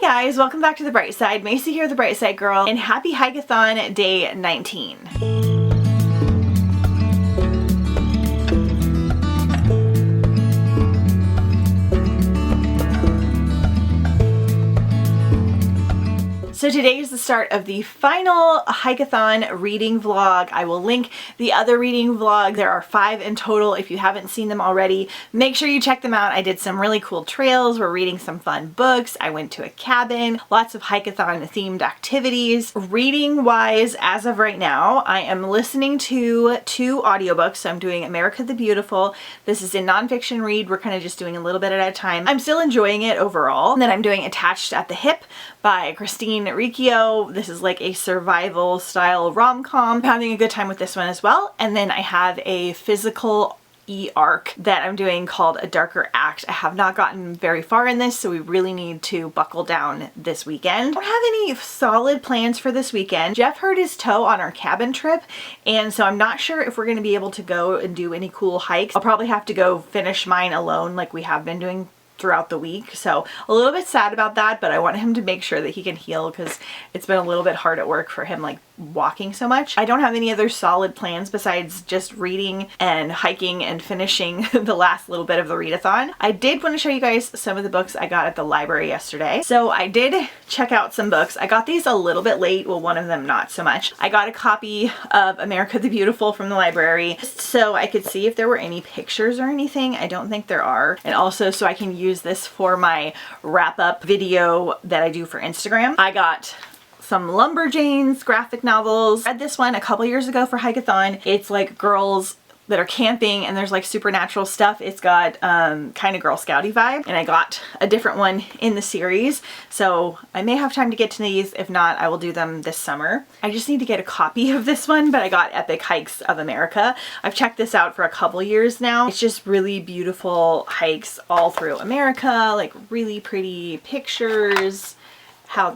Hey guys, welcome back to The Bright Side. Macy here, The Bright Side Girl, and happy HIKEATHON Day 19. So today is the start of the final HIKEATHON reading vlog. I will link the other reading vlog. There are 5 in total. If you haven't seen them already, make sure you check them out. I did some really cool trails. We're reading some fun books. I went to a cabin, lots of HIKEATHON themed activities. Reading wise, as of right now, I am listening to 2 audiobooks. So I'm doing America the Beautiful. This is a nonfiction read. We're kind of just doing a little bit at a time. I'm still enjoying it overall. And then I'm doing Attached at the Hip by Christine Riccio. This is like a survival style rom-com. I'm having a good time with this one as well. And then I have a physical e-arc that I'm doing called A Darker Act. I have not gotten very far in this, so we really need to buckle down this weekend. I don't have any solid plans for this weekend. Jeff hurt his toe on our cabin trip, and so I'm not sure if we're going to be able to go and do any cool hikes. I'll probably have to go finish mine alone like we have been doing throughout the week. So a little bit sad about that, but I want him to make sure that he can heal because it's been a little bit hard at work for him, like walking so much. I don't have any other solid plans besides just reading and hiking and finishing the last little bit of the readathon. I did want to show you guys some of the books I got at the library yesterday. So I did check out some books. I got these a little bit late. Well, one of them not so much. I got a copy of America the Beautiful from the library just so I could see if there were any pictures or anything. I don't think there are. And also so I can use this for my wrap-up video that I do for Instagram. I got some Lumberjanes graphic novels. I read this one a couple years ago for HIKEATHON. It's like girls that are camping and there's like supernatural stuff. It's got kind of Girl Scouty vibe, and I got a different one in the series, so I may have time to get to these. If not, I will do them this summer. I just need to get a copy of this one, but I got Epic Hikes of America. I've checked this out for a couple years now. It's just really beautiful hikes all through America, like really pretty pictures,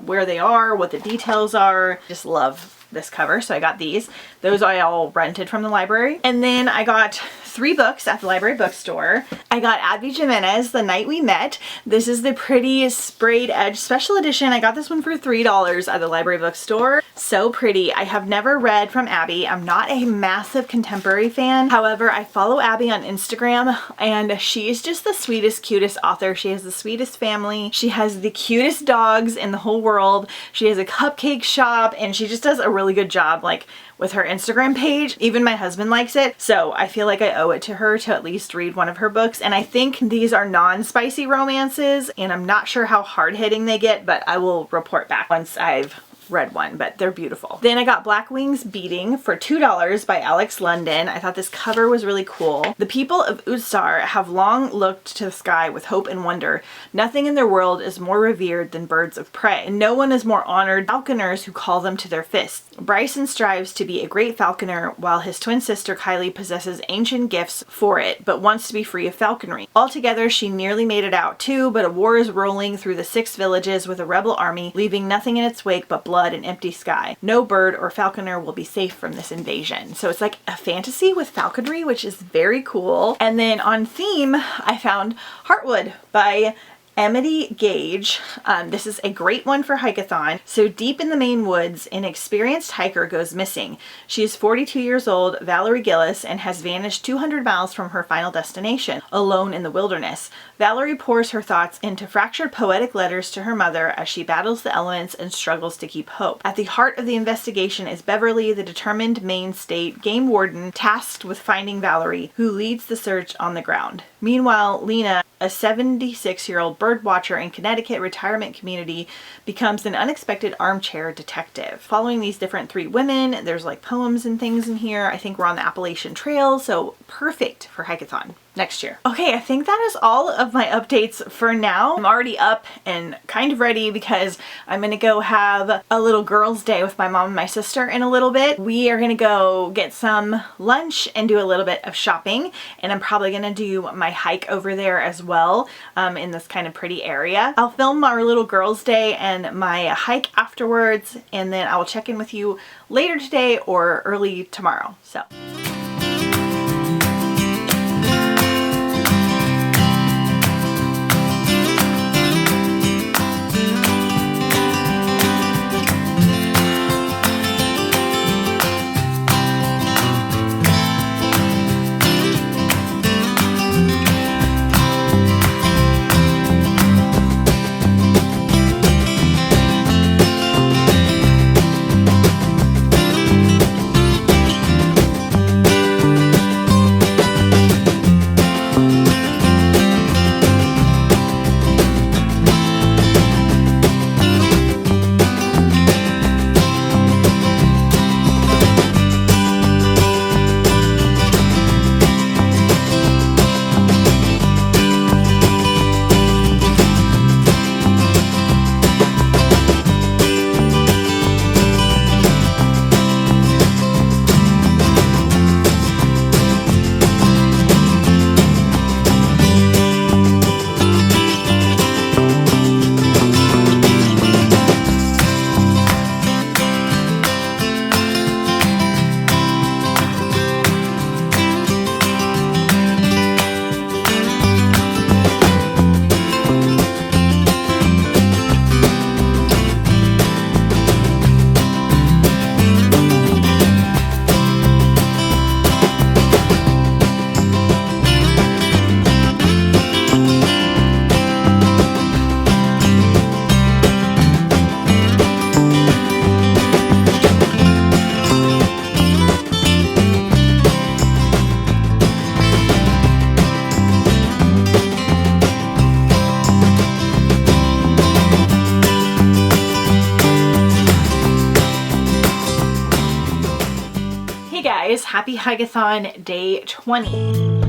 where they are, what the details are. Just love this cover, so I got these. Those I all rented from the library. And then I got 3 books at the library bookstore. I got Abby Jimenez, The Night We Met. This is the pretty sprayed edge special edition. I got this one for $3 at the library bookstore. So pretty. I have never read from Abby. I'm not a massive contemporary fan. However, I follow Abby on Instagram and she's just the sweetest, cutest author. She has the sweetest family. She has the cutest dogs in the whole world. She has a cupcake shop and she just does a really good job like with her Instagram page. Even my husband likes it, so I feel like I owe it to her to at least read one of her books. And I think these are non-spicy romances, and I'm not sure how hard-hitting they get, but I will report back once I've read one, but they're beautiful. Then I got Black Wings Beating for $2 by Alex London. I thought this cover was really cool. The people of Utsar have long looked to the sky with hope and wonder. Nothing in their world is more revered than birds of prey, and no one is more honored than falconers who call them to their fists. Bryson strives to be a great falconer while his twin sister Kylie possesses ancient gifts for it, but wants to be free of falconry. Altogether, she nearly made it out too, but a war is rolling through the 6 villages with a rebel army, leaving nothing in its wake but blood and empty sky. No bird or falconer will be safe from this invasion. So it's like a fantasy with falconry, which is very cool. And then on theme, I found Heartwood by Amity Gage. This is a great one for HIKEATHON. So deep in the Maine woods, an experienced hiker goes missing. She is 42 years old, Valerie Gillis, and has vanished 200 miles from her final destination, alone in the wilderness. Valerie pours her thoughts into fractured poetic letters to her mother as she battles the elements and struggles to keep hope. At the heart of the investigation is Beverly, the determined Maine State game warden tasked with finding Valerie, who leads the search on the ground. Meanwhile, Lena, a 76-year-old bird watcher in Connecticut retirement community, becomes an unexpected armchair detective. Following these different 3 women, there's like poems and things in here. I think we're on the Appalachian Trail, so perfect for HIKEATHON next year. Okay, I think that is all of my updates for now. I'm already up and kind of ready because I'm gonna go have a little girls' day with my mom and my sister in a little bit. We are gonna go get some lunch and do a little bit of shopping, and I'm probably gonna do my hike over there as well in this kind of pretty area. I'll film our little girls' day and my hike afterwards, and then I will check in with you later today or early tomorrow. So. guys, happy Hikeathon day 20.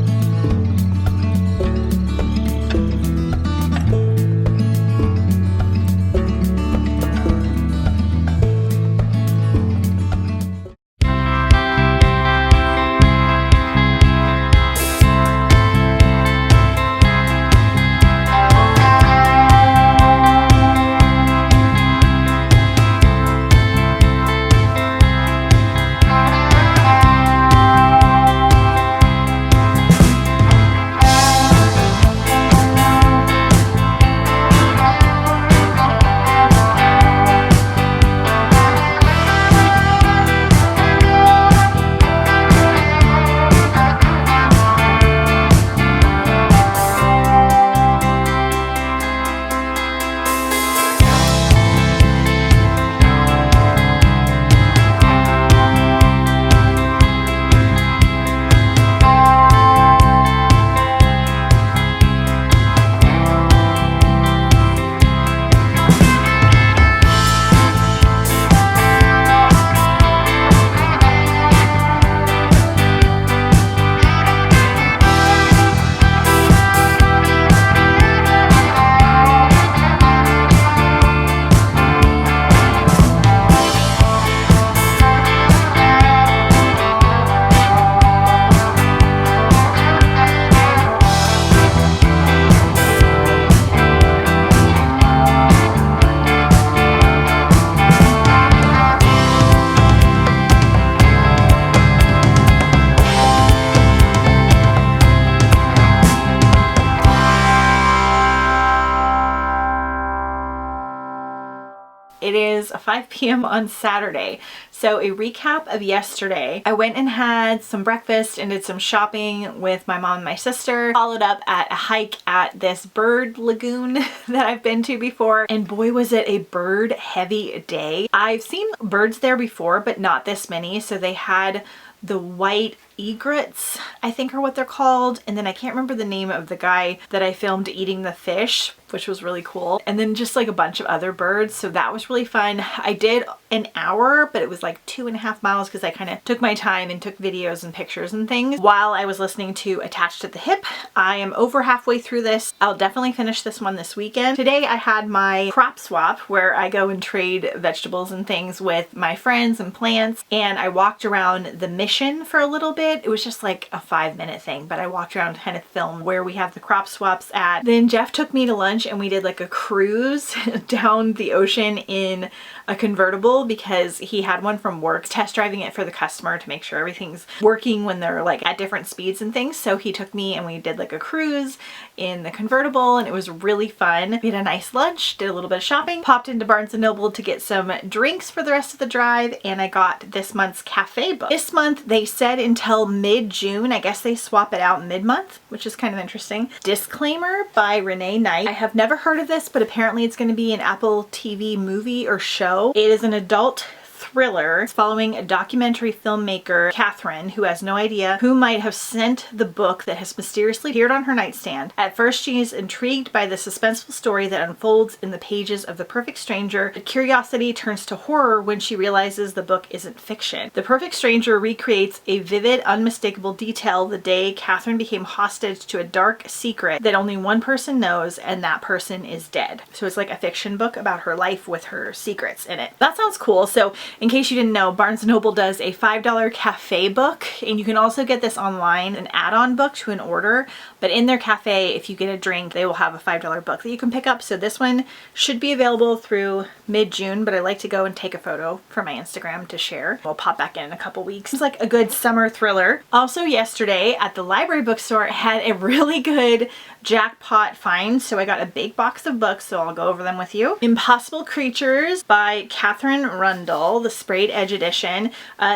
It is 5 p.m. on Saturday. So a recap of yesterday. I went and had some breakfast and did some shopping with my mom and my sister. Followed up at a hike at this bird lagoon that I've been to before. And boy, was it a bird heavy day. I've seen birds there before, but not this many. So they had the white egrets, I think are what they're called. And then I can't remember the name of the guy that I filmed eating the fish, which was really cool. And then just like a bunch of other birds. So that was really fun. I did an hour, but it was like 2.5 miles because I kind of took my time and took videos and pictures and things while I was listening to Attached at the Hip. I am over halfway through this. I'll definitely finish this one this weekend. Today I had my crop swap where I go and trade vegetables and things with my friends and plants. And I walked around the mission for a little bit. It was just like a 5-minute thing, but I walked around, kind of filmed where we have the crop swaps at. Then Jeff took me to lunch and we did like a cruise down the ocean in a convertible because he had one from work, test driving it for the customer to make sure everything's working when they're like at different speeds and things. So he took me and we did like a cruise in the convertible and it was really fun. We had a nice lunch, did a little bit of shopping, popped into Barnes & Noble to get some drinks for the rest of the drive, and I got this month's cafe book. This month they said until mid-June. I guess they swap it out mid-month, which is kind of interesting. Disclaimer by Renee Knight. I have never heard of this, but apparently it's going to be an Apple TV movie or show. It is an adult thriller. It's following a documentary filmmaker, Catherine, who has no idea who might have sent the book that has mysteriously appeared on her nightstand. At first, she is intrigued by the suspenseful story that unfolds in the pages of The Perfect Stranger. But curiosity turns to horror when she realizes the book isn't fiction. The Perfect Stranger recreates a vivid, unmistakable detail the day Catherine became hostage to a dark secret that only one person knows, and that person is dead. So it's like a fiction book about her life with her secrets in it. That sounds cool. So in case you didn't know, Barnes & Noble does a $5 cafe book, and you can also get this online, an add-on book to an order, but in their cafe, if you get a drink, they will have a $5 book that you can pick up. So this one should be available through mid-June, but I like to go and take a photo for my Instagram to share. We'll pop back in a couple weeks. It's like a good summer thriller. Also yesterday at the library bookstore, I had a really good jackpot find. So I got a big box of books, so I'll go over them with you. Impossible Creatures by Catherine Rundle, the sprayed edge edition.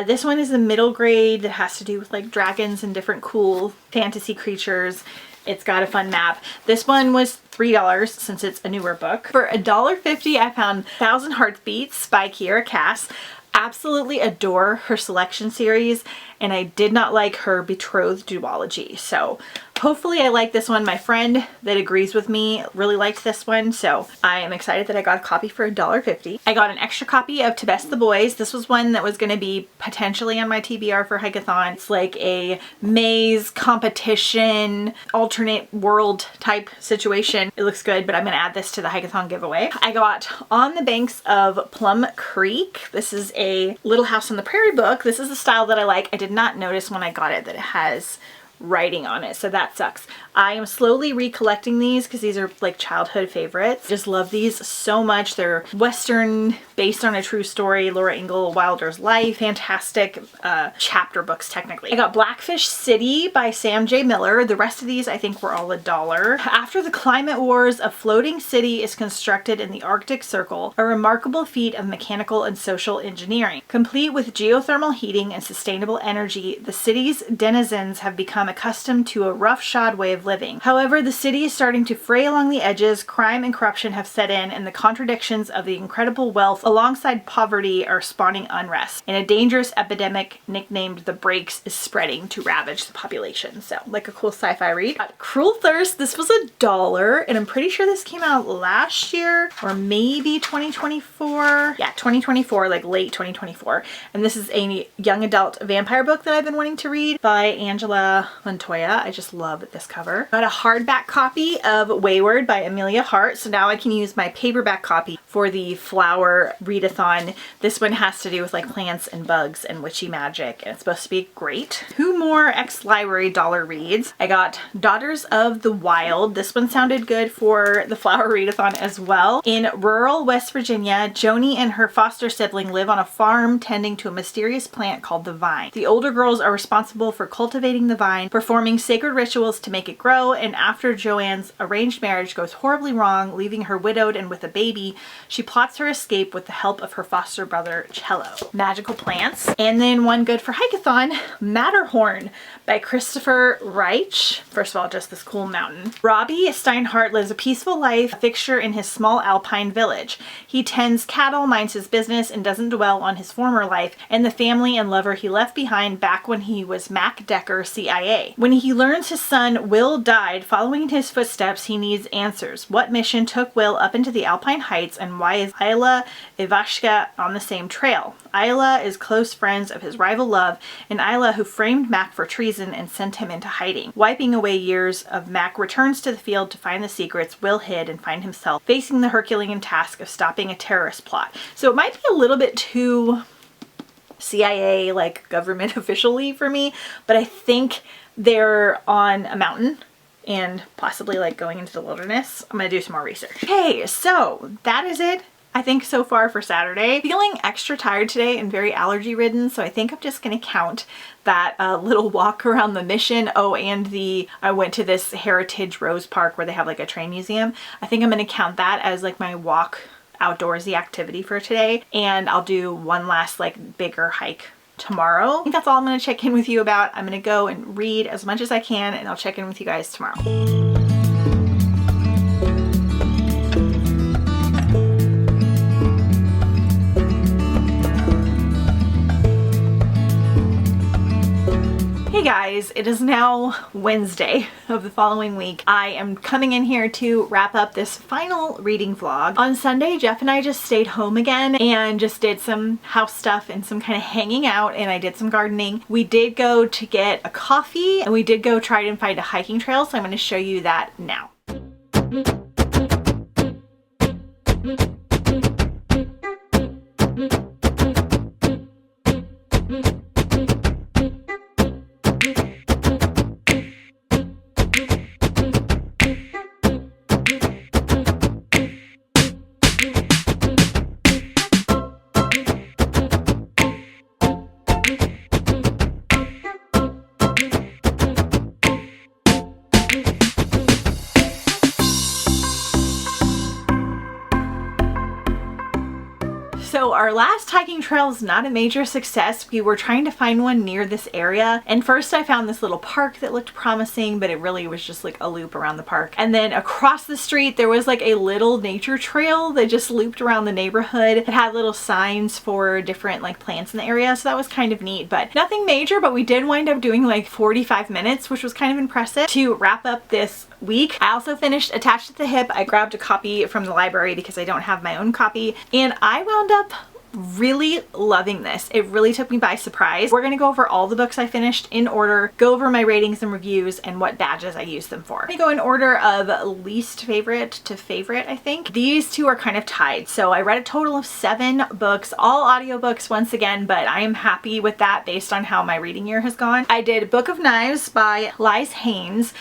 This one is a middle grade that has to do with like dragons and different cool fantasy creatures. It's got a fun map. This one was $3 since it's a newer book. For $1.50, I found 1,000 Heartbeats by Kiera Cass. Absolutely adore her selection series, and I did not like her betrothed duology. So Hopefully I like this one. My friend that agrees with me really liked this one, so I am excited that I got a copy for $1.50. I got an extra copy of To Best the Boys. This was one that was going to be potentially on my TBR for HIKEATHON. It's like a maze competition, alternate world type situation. It looks good, but I'm going to add this to the HIKEATHON giveaway. I got On the Banks of Plum Creek. This is a Little House on the Prairie book. This is the style that I like. I did not notice when I got it that it has writing on it, so that sucks. I am slowly recollecting these because these are like childhood favorites. Just love these so much. They're Western, based on a true story, Laura Ingalls Wilder's life. Fantastic chapter books, technically. I got Blackfish City by Sam J. Miller. The rest of these I think were all $1. After the climate wars, a floating city is constructed in the Arctic Circle, a remarkable feat of mechanical and social engineering. Complete with geothermal heating and sustainable energy, the city's denizens have become accustomed to a roughshod way of living. However, the city is starting to fray along the edges, crime and corruption have set in, and the contradictions of the incredible wealth alongside poverty are spawning unrest. And a dangerous epidemic nicknamed the Breaks is spreading to ravage the population. So, like a cool sci-fi read. Cruel Thirst, this was $1, and I'm pretty sure this came out last year, or maybe 2024. Yeah, 2024, like late 2024. And this is a young adult vampire book that I've been wanting to read by Angela Montoya. I just love this cover. Got a hardback copy of Wayward by Amelia Hart, so now I can use my paperback copy for the flower readathon. This one has to do with like plants and bugs and witchy magic, and it's supposed to be great. Two more ex-library dollar reads. I got Daughters of the Wild. This one sounded good for the flower readathon as well. In rural West Virginia, Joni and her foster sibling live on a farm tending to a mysterious plant called the vine. The older girls are responsible for cultivating the vine, performing sacred rituals to make it grow, and after Joanne's arranged marriage goes horribly wrong, leaving her widowed and with a baby, she plots her escape with the help of her foster brother Cello. Magical plants. And then one good for HIKEATHON, Matterhorn by Christopher Reich. First of all, just this cool mountain. Robbie Steinhardt lives a peaceful life, a fixture in his small alpine village. He tends cattle, minds his business, and doesn't dwell on his former life and the family and lover he left behind back when he was Mac Decker, CIA. When he learns his son Will died following in his footsteps, he needs answers. What mission took Will up into the Alpine Heights, and why is Isla Ivashka on the same trail? Isla is close friends of his rival Love, and Isla, who framed Mac for treason and sent him into hiding. Wiping away years of Mac returns to the field to find the secrets Will hid and find himself facing the Herculean task of stopping a terrorist plot. So it might be a little bit too CIA, like government officially for me, but I think they're on a mountain and possibly like going into the wilderness. I'm gonna do some more research. Okay, so that is it, I think, so far for Saturday. Feeling extra tired today and very allergy ridden, so I think I'm just gonna count that little walk around the Mission. Oh, and I went to this Heritage Rose Park where they have like a train museum. I think I'm gonna count that as like my walk outdoorsy activity for today, and I'll do one last like bigger hike tomorrow. I think that's all I'm going to check in with you about. I'm going to go and read as much as I can, and I'll check in with you guys tomorrow. Hey guys, it is now Wednesday of the following week. I am coming in here to wrap up this final reading vlog. On Sunday, Jeff and I just stayed home again and just did some house stuff and some kind of hanging out, and I did some gardening. We did go to get a coffee, and we did go try and find a hiking trail, so I'm going to show you that now. So our last hiking trail was not a major success. We were trying to find one near this area, and first I found this little park that looked promising, but it really was just like a loop around the park. And then across the street there was like a little nature trail that just looped around the neighborhood. It had little signs for different like plants in the area, so that was kind of neat, but nothing major. But we did wind up doing like 45 minutes, which was kind of impressive to wrap up this week. I also finished Attached at the Hip. I grabbed a copy from the library because I don't have my own copy, and I wound up really loving this. It really took me by surprise. We're gonna go over all the books I finished in order, go over my ratings and reviews, and what badges I used them for. I'm gonna go in order of least favorite to favorite, I think. These two are kind of tied. So I read a total of 7 books, all audiobooks once again, but I am happy with that based on how my reading year has gone. I did Book of Knives by Liz Haynes.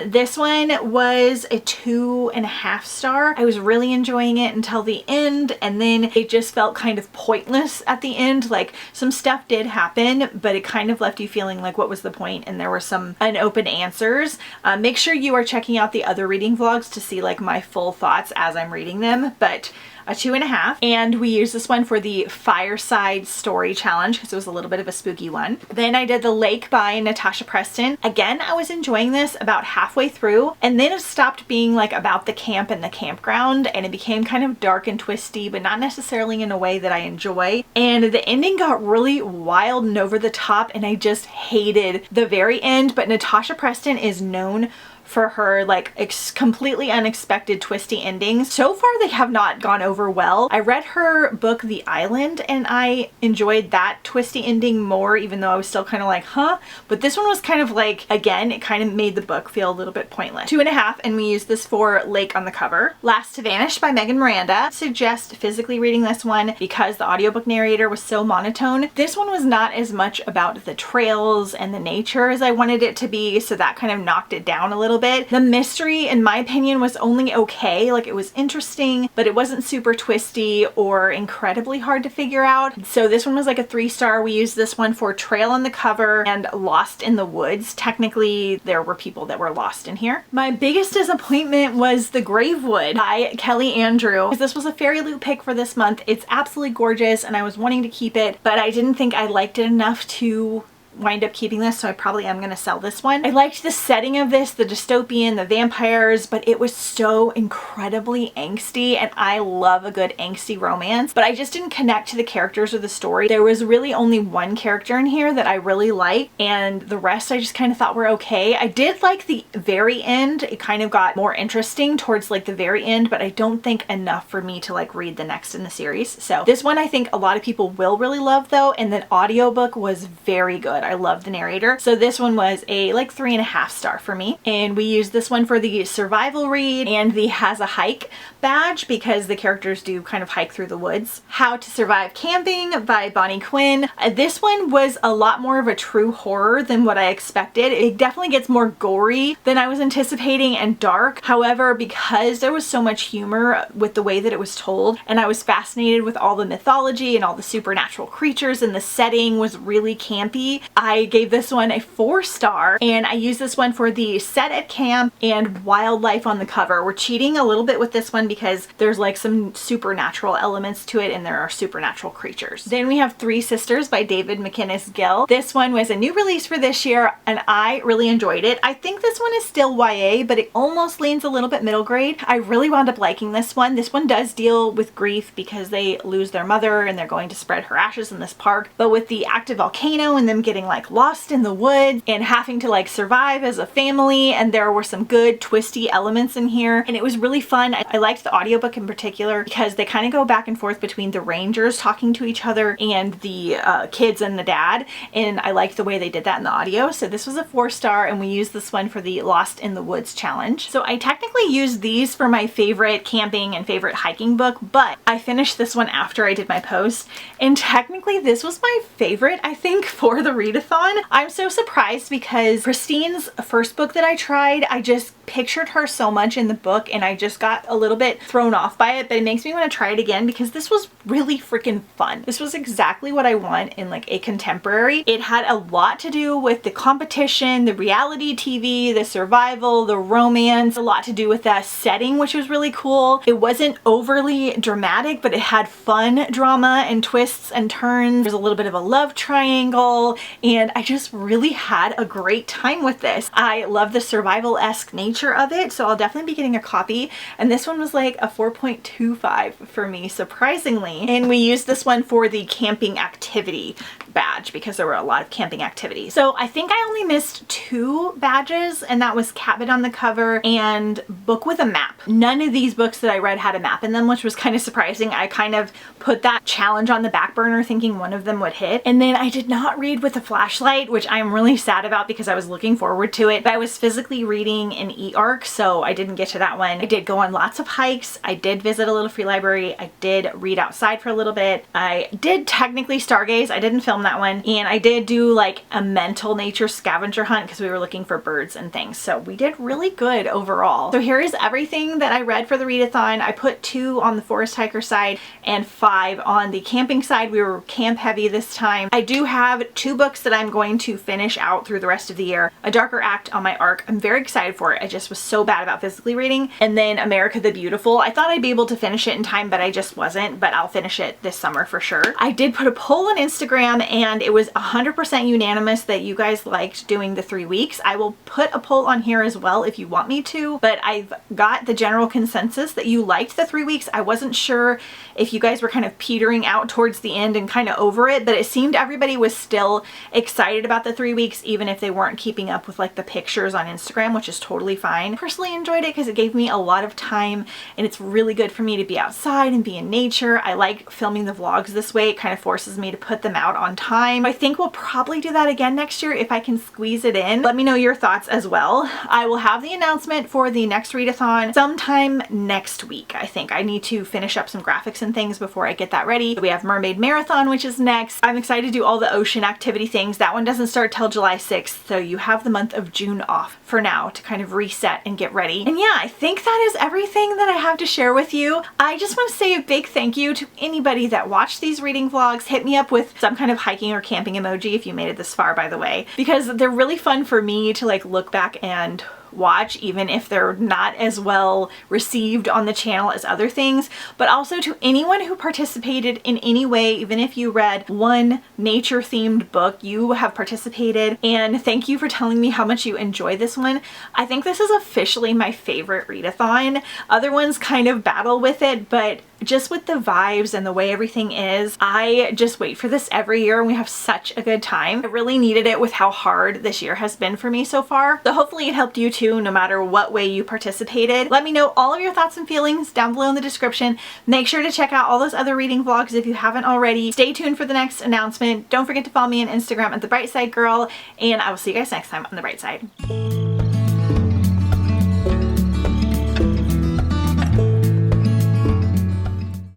This one was a 2.5 star. I was really enjoying it until the end, and then it just felt kind of pointless at the end. Like, some stuff did happen, but it kind of left you feeling like, what was the point? And there were some unopened answers. Make sure you are checking out the other reading vlogs to see like my full thoughts as I'm reading them, but a 2.5. And we used this one for the Fireside Story Challenge because it was a little bit of a spooky one. Then I did The Lake by Natasha Preston. Again, I was enjoying this about halfway through, and then it stopped being like about the camp and the campground, and it became kind of dark and twisty, but not necessarily in a way that I enjoy. And the ending got really wild and over the top, and I just hated the very end. But Natasha Preston is known for her like completely unexpected twisty endings. So far they have not gone over well. I read her book The Island and I enjoyed that twisty ending more, even though I was still kind of like, huh? But this one was kind of like, again, it kind of made the book feel a little bit pointless. 2.5, and we used this for Lake on the cover. Last to Vanish by Megan Miranda. Suggest physically reading this one because the audiobook narrator was so monotone. This one was not as much about the trails and the nature as I wanted it to be, so that kind of knocked it down a little bit. The mystery, in my opinion, was only okay. Like, it was interesting, but it wasn't super twisty or incredibly hard to figure out. So this one was like a 3 star. We used this one for Trail on the Cover and Lost in the Woods. Technically, there were people that were lost in here. My biggest disappointment was The Gravewood by Kelly Andrew. This was a Fairy Loot pick for this month. It's absolutely gorgeous and I was wanting to keep it, but I didn't think I liked it enough to wind up keeping this, so I probably am gonna sell this one. I liked the setting of this, the dystopian, the vampires, but it was so incredibly angsty, and I love a good angsty romance, but I just didn't connect to the characters or the story. There was really only one character in here that I really liked, and the rest I just kind of thought were okay. I did like the very end. It kind of got more interesting towards like the very end, but I don't think enough for me to like read the next in the series. So this one I think a lot of people will really love though, and the audiobook was very good. I love the narrator. So this one was a like 3.5 star for me. And we used this one for the survival read and the Has a Hike badge because the characters do kind of hike through the woods. How to Survive Camping by Bonnie Quinn. This one was a lot more of a true horror than what I expected. It definitely gets more gory than I was anticipating and dark. However, because there was so much humor with the way that it was told, and I was fascinated with all the mythology and all the supernatural creatures, and the setting was really campy, I gave this one a 4 star, and I used this one for the set at camp and wildlife on the cover. We're cheating a little bit with this one because there's like some supernatural elements to it and there are supernatural creatures. Then we have 3 Sisters by David McInnes Gill. This one was a new release for this year and I really enjoyed it. I think this one is still YA, but it almost leans a little bit middle grade. I really wound up liking this one. This one does deal with grief because they lose their mother and they're going to spread her ashes in this park, but with the active volcano and them getting like lost in the woods and having to like survive as a family, and there were some good twisty elements in here and it was really fun. I liked the audiobook in particular because they kind of go back and forth between the rangers talking to each other and the kids and the dad, and I liked the way they did that in the audio. So this was a 4 star, and we used this one for the Lost in the Woods challenge. So I technically used these for my favorite camping and favorite hiking book, but I finished this one after I did my post, and technically this was my favorite I think for the reading readathon. I'm so surprised because Christine's first book that I tried, I just pictured her so much in the book and I just got a little bit thrown off by it, but it makes me want to try it again because this was really freaking fun. This was exactly what I want in like a contemporary. It had a lot to do with the competition, the reality TV, the survival, the romance, a lot to do with that setting, which was really cool. It wasn't overly dramatic, but it had fun drama and twists and turns. There's a little bit of a love triangle, and I just really had a great time with this. I love the survival-esque nature of it, so I'll definitely be getting a copy, and this one was like a 4.25 for me, surprisingly. And we used this one for the camping activity badge because there were a lot of camping activities. So I think I only missed 2 badges, and that was Cabin on the Cover and Book with a Map. None of these books that I read had a map in them, which was kind of surprising. I kind of put that challenge on the back burner thinking one of them would hit. And then I did not read with a flashlight, which I'm really sad about because I was looking forward to it, but I was physically reading an e-arc, so I didn't get to that one. I did go on lots of hikes. I did visit a little free library. I did read outside for a little bit. I did technically stargaze. I didn't film that one. And I did do like a mental nature scavenger hunt because we were looking for birds and things. So we did really good overall. So here is everything that I read for the readathon. I put 2 on the forest hiker side and 5 on the camping side. We were camp heavy this time. I do have 2 books that I'm going to finish out through the rest of the year. A Darker Act on my arc. I'm very excited for it. I just was so bad about physically reading. And then America the Beautiful. I thought I'd be able to finish it in time, but I just wasn't, but I'll finish it this summer for sure. I did put a poll on Instagram and it was 100% unanimous that you guys liked doing the 3 weeks. I will put a poll on here as well if you want me to, but I've got the general consensus that you liked the 3 weeks. I wasn't sure if you guys were kind of petering out towards the end and kind of over it, but it seemed everybody was still excited about the 3 weeks, even if they weren't keeping up with like the pictures on Instagram, which is totally fine. I personally enjoyed it because it gave me a lot of time and it's really good for me to be outside and be in nature. I like filming the vlogs this way. It kind of forces me to put them out on time. I think we'll probably do that again next year if I can squeeze it in. Let me know your thoughts as well. I will have the announcement for the next readathon sometime next week. I think I need to finish up some graphics and things before I get that ready. We have Mermaid Marathon, which is next. I'm excited to do all the ocean activity things. That one doesn't start till July 6th, so you have the month of June off for now to kind of reset and get ready. And yeah, I think that is everything that I have to share with you. I just want to say a big thank you to anybody that watched these reading vlogs. Hit me up with some kind of hiking or camping emoji if you made it this far, by the way, because they're really fun for me to like look back and watch, even if they're not as well received on the channel as other things. But also to anyone who participated in any way, even if you read one nature themed book, you have participated, and thank you for telling me how much you enjoy this one. I think this is officially my favorite readathon. Other ones kind of battle with it, but just with the vibes and the way everything is, I just wait for this every year and we have such a good time. I really needed it with how hard this year has been for me so far. So hopefully it helped you too, no matter what way you participated. Let me know all of your thoughts and feelings down below in the description. Make sure to check out all those other reading vlogs if you haven't already. Stay tuned for the next announcement. Don't forget to follow me on Instagram at The Bright Side Girl, and I will see you guys next time on The Bright Side.